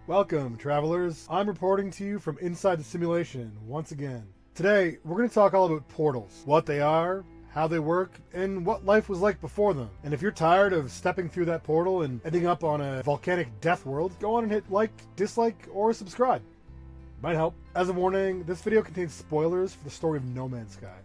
Welcome, travelers. I'm reporting to you from inside the simulation once again. Today, we're going to talk all about portals, what they are, how they work, and what life was like before them. And if you're tired of stepping through that portal and ending up on a volcanic death world, go on and hit like, dislike, or subscribe. Might help. As a warning, this video contains spoilers for the story of No Man's Sky.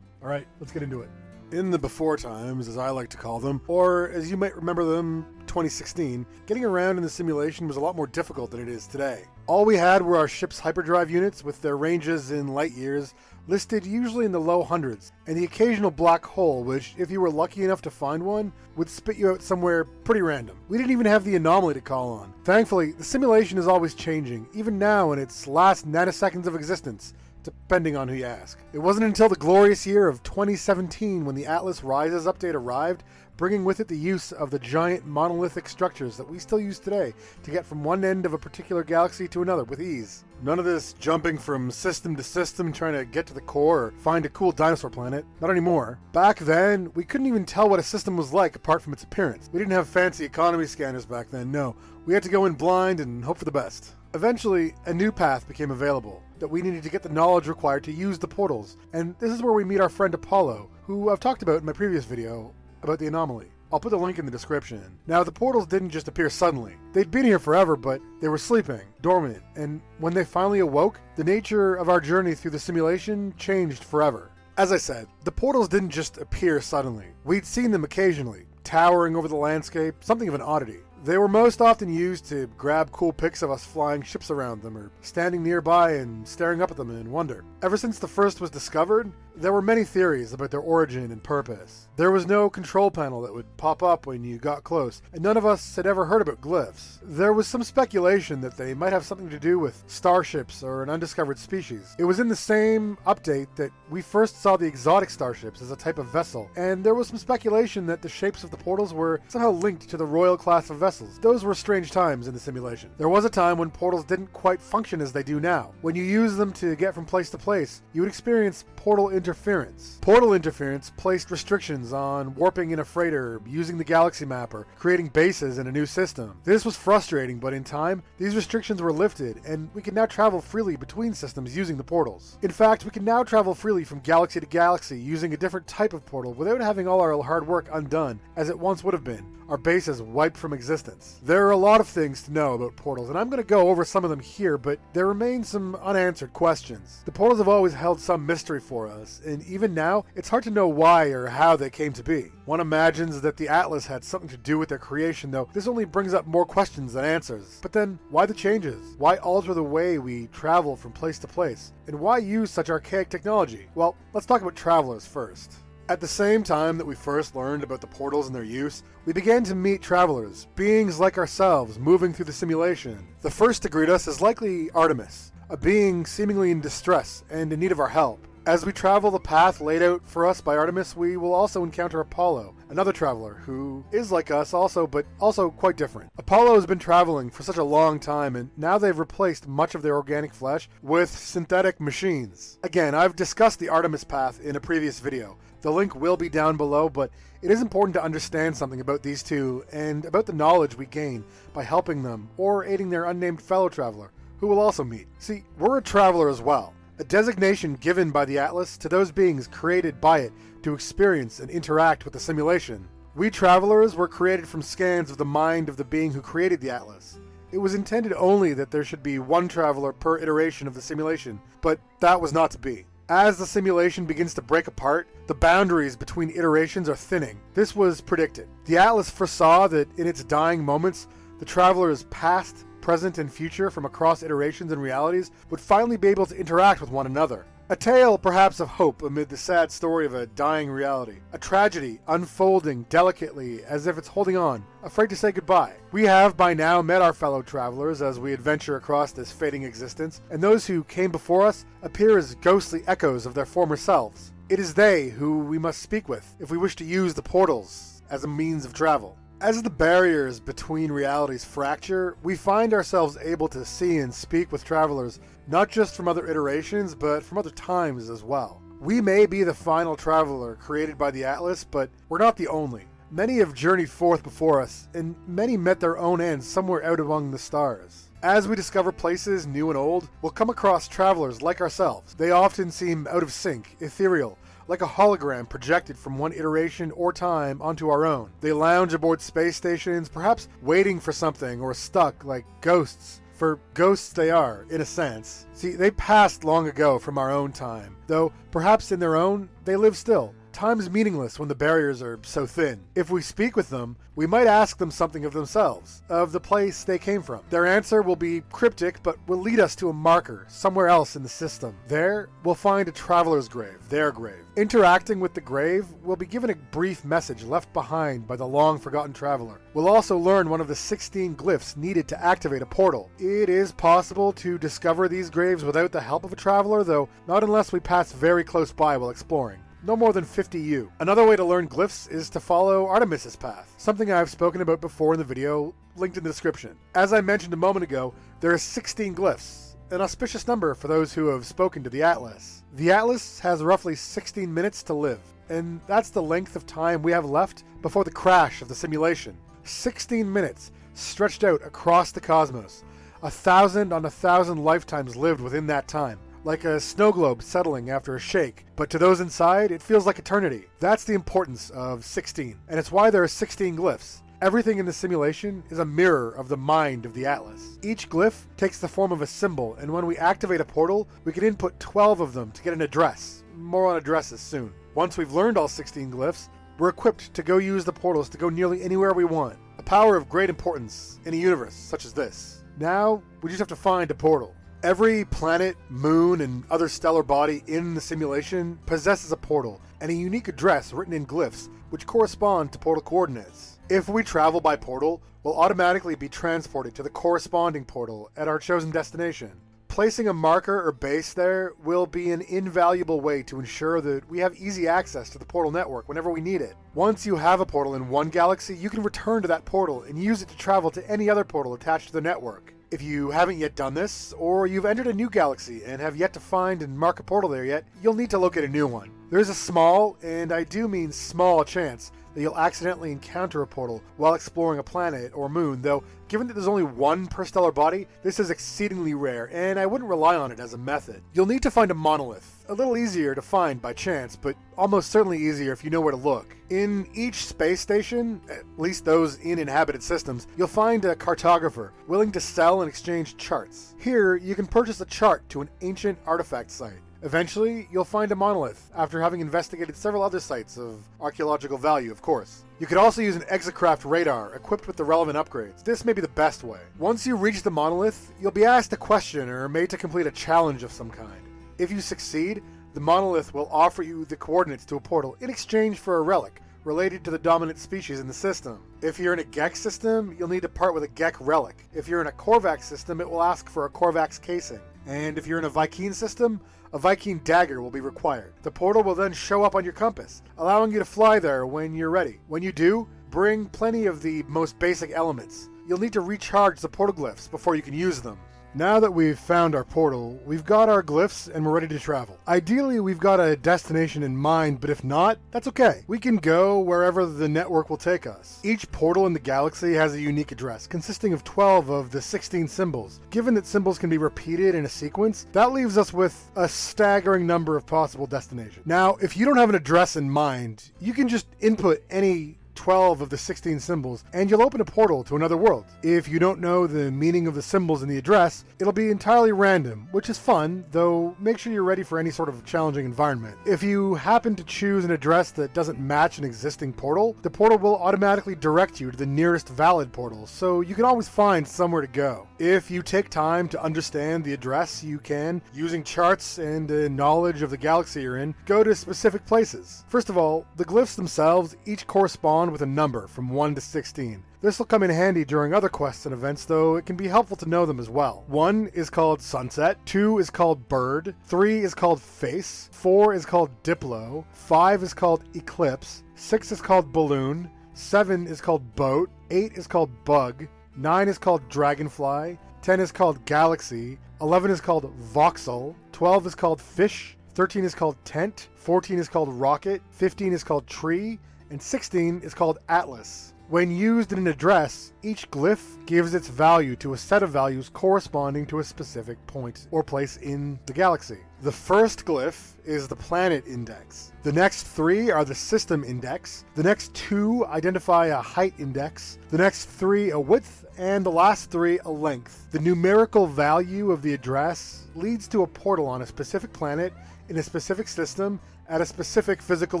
Alright, let's get into it. In the before times, as I like to call them, or as you might remember them, 2016, getting around in the simulation was a lot more difficult than it is today. All we had were our ship's hyperdrive units with their ranges in light years, listed usually in the low hundreds, and the occasional black hole which, if you were lucky enough to find one, would spit you out somewhere pretty random. We didn't even have the anomaly to call on. Thankfully, the simulation is always changing, even now in its last nanoseconds of existence, depending on who you ask. It wasn't until the glorious year of 2017 when the Atlas Rises update arrived, bringing with it the use of the giant monolithic structures that we still use today to get from one end of a particular galaxy to another with ease. None of this jumping from system to system trying to get to the core or find a cool dinosaur planet. Not anymore. Back then, we couldn't even tell what a system was like apart from its appearance. We didn't have fancy economy scanners back then, no. We had to go in blind and hope for the best. Eventually, a new path became available, that we needed to get the knowledge required to use the portals, and this is where we meet our friend Apollo, who I've talked about in my previous video about the anomaly. I'll put the link in the description. Now, the portals didn't just appear suddenly. They'd been here forever, but they were sleeping, dormant, and when they finally awoke, the nature of our journey through the simulation changed forever. As I said, the portals didn't just appear suddenly. We'd seen them occasionally, towering over the landscape, something of an oddity. They were most often used to grab cool pics of us flying ships around them or standing nearby and staring up at them in wonder. Ever since the first was discovered, there were many theories about their origin and purpose. There was no control panel that would pop up when you got close, and none of us had ever heard about glyphs. There was some speculation that they might have something to do with starships or an undiscovered species. It was in the same update that we first saw the exotic starships as a type of vessel, and there was some speculation that the shapes of the portals were somehow linked to the royal class of vessels. Those were strange times in the simulation. There was a time when portals didn't quite function as they do now. When you use them to get from place to place, you would experience portal interference. Portal interference placed restrictions on warping in a freighter, using the galaxy mapper, creating bases in a new system. This was frustrating, but in time, these restrictions were lifted, and we can now travel freely between systems using the portals. In fact, we can now travel freely from galaxy to galaxy using a different type of portal without having all our hard work undone, as it once would have been. Our bases wiped from existence. There are a lot of things to know about portals, and I'm going to go over some of them here, but there remain some unanswered questions. The portals have always held some mystery for us, and even now, it's hard to know why or how they came to be. One imagines that the Atlas had something to do with their creation, though this only brings up more questions than answers. But then, why the changes? Why alter the way we travel from place to place? And why use such archaic technology? Well, let's talk about travelers first. At the same time that we first learned about the portals and their use, we began to meet travelers, beings like ourselves moving through the simulation. The first to greet us is likely Artemis, a being seemingly in distress and in need of our help. As we travel the path laid out for us by Artemis, we will also encounter Apollo, another traveler who is like us also, but also quite different. Apollo has been traveling for such a long time, and now they've replaced much of their organic flesh with synthetic machines. Again, I've discussed the Artemis path in a previous video. The link will be down below, but it is important to understand something about these two and about the knowledge we gain by helping them or aiding their unnamed fellow traveler, who we'll also meet. See, we're a traveler as well, a designation given by the Atlas to those beings created by it to experience and interact with the simulation. We travelers were created from scans of the mind of the being who created the Atlas. It was intended only that there should be one traveler per iteration of the simulation, but that was not to be. As the simulation begins to break apart, the boundaries between iterations are thinning. This was predicted. The Atlas foresaw that in its dying moments, the travelers past, present, and future from across iterations and realities would finally be able to interact with one another. A tale perhaps of hope amid the sad story of a dying reality. A tragedy unfolding delicately as if it's holding on, afraid to say goodbye. We have by now met our fellow travelers as we adventure across this fading existence, and those who came before us appear as ghostly echoes of their former selves. It is they who we must speak with if we wish to use the portals as a means of travel. As the barriers between realities fracture, we find ourselves able to see and speak with travelers, not just from other iterations, but from other times as well. We may be the final traveler created by the Atlas, but we're not the only. Many have journeyed forth before us, and many met their own ends somewhere out among the stars. As we discover places new and old, we'll come across travelers like ourselves. They often seem out of sync, ethereal, like a hologram projected from one iteration or time onto our own. They lounge aboard space stations, perhaps waiting for something, or stuck like ghosts. For ghosts they are, in a sense. See, they passed long ago from our own time, though perhaps in their own, they live still. Time is meaningless when the barriers are so thin. If we speak with them, we might ask them something of themselves, of the place they came from. Their answer will be cryptic, but will lead us to a marker somewhere else in the system. There, we'll find a traveler's grave, their grave. Interacting with the grave, we'll be given a brief message left behind by the long-forgotten traveler. We'll also learn one of the 16 glyphs needed to activate a portal. It is possible to discover these graves without the help of a traveler, though not unless we pass very close by while exploring. No more than 50 U. Another way to learn glyphs is to follow Artemis's path, something I've spoken about before in the video, linked in the description. As I mentioned a moment ago, there are 16 glyphs, an auspicious number for those who have spoken to the Atlas. The Atlas has roughly 16 minutes to live, and that's the length of time we have left before the crash of the simulation. 16 minutes, stretched out across the cosmos. 1,000 on 1,000 lifetimes lived within that time. Like a snow globe settling after a shake, but to those inside, it feels like eternity. That's the importance of 16, and it's why there are 16 glyphs. Everything in the simulation is a mirror of the mind of the Atlas. Each glyph takes the form of a symbol, and when we activate a portal, we can input 12 of them to get an address. More on addresses soon. Once we've learned all 16 glyphs, we're equipped to go use the portals to go nearly anywhere we want. A power of great importance in a universe such as this. Now, we just have to find a portal. Every planet, moon, and other stellar body in the simulation possesses a portal and a unique address written in glyphs which correspond to portal coordinates. If we travel by portal, we'll automatically be transported to the corresponding portal at our chosen destination. Placing a marker or base there will be an invaluable way to ensure that we have easy access to the portal network whenever we need it. Once you have a portal in one galaxy, you can return to that portal and use it to travel to any other portal attached to the network. If you haven't yet done this, or you've entered a new galaxy and have yet to find and mark a portal there yet, you'll need to locate a new one. There's a small, and I do mean small, chance that you'll accidentally encounter a portal while exploring a planet or moon, though given that there's only one per stellar body, this is exceedingly rare, and I wouldn't rely on it as a method. You'll need to find a monolith, a little easier to find by chance, but almost certainly easier if you know where to look. In each space station, at least those in inhabited systems, you'll find a cartographer willing to sell and exchange charts. Here, you can purchase a chart to an ancient artifact site. Eventually, you'll find a monolith, after having investigated several other sites of archaeological value, of course. You could also use an exocraft radar equipped with the relevant upgrades. This may be the best way. Once you reach the monolith, you'll be asked a question or made to complete a challenge of some kind. If you succeed, the monolith will offer you the coordinates to a portal in exchange for a relic related to the dominant species in the system. If you're in a Gek system, you'll need to part with a Gek relic. If you're in a Korvax system, it will ask for a Korvax casing. And if you're in a Vy'keen system, a Vy'keen dagger will be required. The portal will then show up on your compass, allowing you to fly there when you're ready. When you do, bring plenty of the most basic elements. You'll need to recharge the portal glyphs before you can use them. Now that we've found our portal, we've got our glyphs and we're ready to travel. Ideally, we've got a destination in mind, but if not, that's okay. We can go wherever the network will take us. Each portal in the galaxy has a unique address, consisting of 12 of the 16 symbols. Given that symbols can be repeated in a sequence, that leaves us with a staggering number of possible destinations. Now, if you don't have an address in mind, you can just input any 12 of the 16 symbols, and you'll open a portal to another world. If you don't know the meaning of the symbols in the address, it'll be entirely random, which is fun, though make sure you're ready for any sort of challenging environment. If you happen to choose an address that doesn't match an existing portal, the portal will automatically direct you to the nearest valid portal, so you can always find somewhere to go. If you take time to understand the address, you can, using charts and knowledge of the galaxy you're in, go to specific places. First of all, the glyphs themselves each correspond with a number from 1 to 16. This will come in handy during other quests and events, though it can be helpful to know them as well. 1 is called Sunset, 2 is called Bird, 3 is called Face, 4 is called Diplo, 5 is called Eclipse, 6 is called Balloon, 7 is called Boat, 8 is called Bug, 9 is called Dragonfly, 10 is called Galaxy, 11 is called Voxel, 12 is called Fish, 13 is called Tent, 14 is called Rocket, 15 is called Tree, and 16 is called atlas. When used in an address, each glyph gives its value to a set of values corresponding to a specific point or place in the galaxy. The first glyph is the planet index. The next 3 are the system index. The next 2 identify a height index. The next 3 a width, and the last 3 a length. The numerical value of the address leads to a portal on a specific planet in a specific system at a specific physical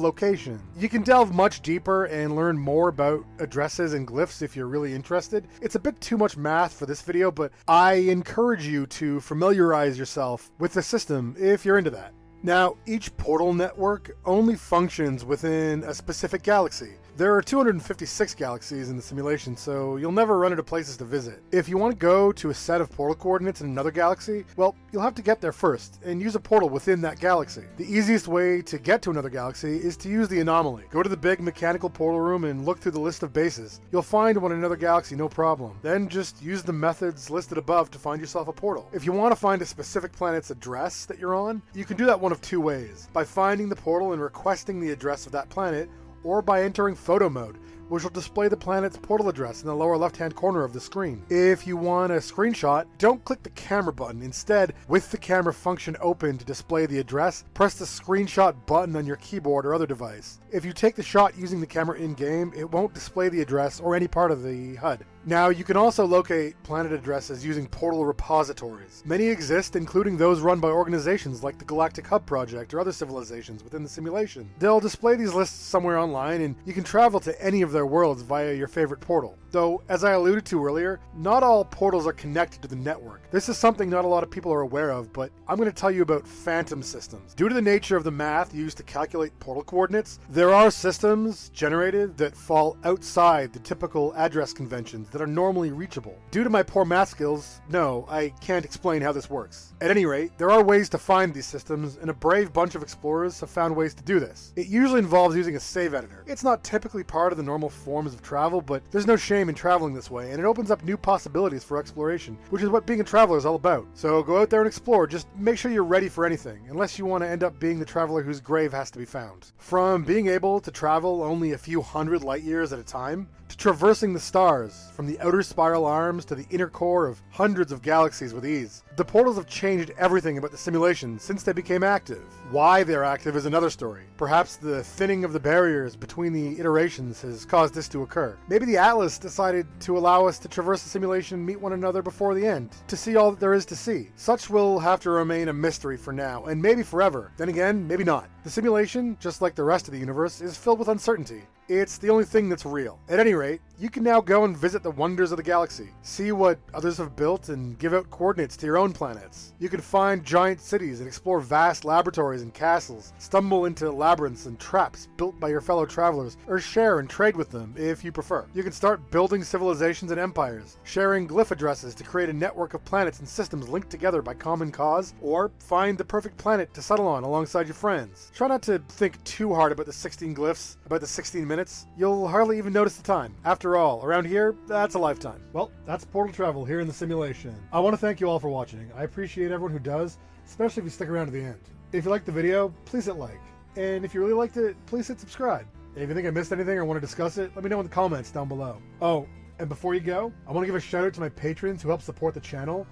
location. You can delve much deeper and learn more about addresses and glyphs if you're really interested. It's a bit too much math for this video, but I encourage you to familiarize yourself with the system if you're into that. Now, each portal network only functions within a specific galaxy. There are 256 galaxies in the simulation, so you'll never run into places to visit. If you want to go to a set of portal coordinates in another galaxy, well, you'll have to get there first and use a portal within that galaxy. The easiest way to get to another galaxy is to use the anomaly. Go to the big mechanical portal room and look through the list of bases. You'll find one in another galaxy, no problem. Then just use the methods listed above to find yourself a portal. If you want to find a specific planet's address that you're on, you can do that one of 2 ways: by finding the portal and requesting the address of that planet, or by entering photo mode, which will display the planet's portal address in the lower left-hand corner of the screen. If you want a screenshot, don't click the camera button. Instead, with the camera function open to display the address, press the screenshot button on your keyboard or other device. If you take the shot using the camera in-game, it won't display the address or any part of the HUD. Now, you can also locate planet addresses using portal repositories. Many exist, including those run by organizations like the Galactic Hub Project or other civilizations within the simulation. They'll display these lists somewhere online, and you can travel to any of their worlds via your favorite portal. Though, as I alluded to earlier, not all portals are connected to the network. This is something not a lot of people are aware of, but I'm going to tell you about phantom systems. Due to the nature of the math used to calculate portal coordinates, there are systems generated that fall outside the typical address conventions that are normally reachable. Due to my poor math skills, no, I can't explain how this works. At any rate, there are ways to find these systems, and a brave bunch of explorers have found ways to do this. It usually involves using a save editor. It's not typically part of the normal forms of travel, but there's no shame in traveling this way, and it opens up new possibilities for exploration, which is what being a traveler is all about. So go out there and explore, just make sure you're ready for anything, unless you want to end up being the traveler whose grave has to be found. From being able to travel only a few hundred light years at a time, to traversing the stars, from the outer spiral arms to the inner core of hundreds of galaxies with ease. The portals have changed everything about the simulation since they became active. Why they're active is another story. Perhaps the thinning of the barriers between the iterations has caused this to occur. Maybe the Atlas decided to allow us to traverse the simulation and meet one another before the end, to see all that there is to see. Such will have to remain a mystery for now, and maybe forever. Then again, maybe not. The simulation, just like the rest of the universe, is filled with uncertainty. It's the only thing that's real. At any rate, you can now go and visit the wonders of the galaxy, see what others have built, and give out coordinates to your own planets. You can find giant cities and explore vast laboratories and castles, stumble into labyrinths and traps built by your fellow travelers, or share and trade with them if you prefer. You can start building civilizations and empires, sharing glyph addresses to create a network of planets and systems linked together by common cause, or find the perfect planet to settle on alongside your friends. Try not to think too hard about the 16 glyphs, about the 16 minutes. You'll hardly even notice the time. After all, around here, that's a lifetime. Well, that's portal travel here in the simulation. I want to thank you all for watching. I appreciate everyone who does, especially if you stick around to the end. If you liked the video, please hit like. And if you really liked it, please hit subscribe. If you think I missed anything or want to discuss it, let me know in the comments down below. Oh, and before you go, I want to give a shout out to my patrons who help support the channel.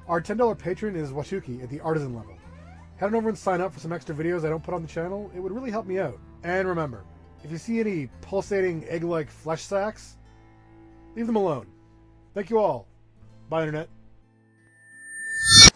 Our $10 patron is Washuki at the artisan level. Head on over and sign up for some extra videos I don't put on the channel. It would really help me out. And remember, if you see any pulsating egg-like flesh sacks, leave them alone. Thank you all. Bye, Internet.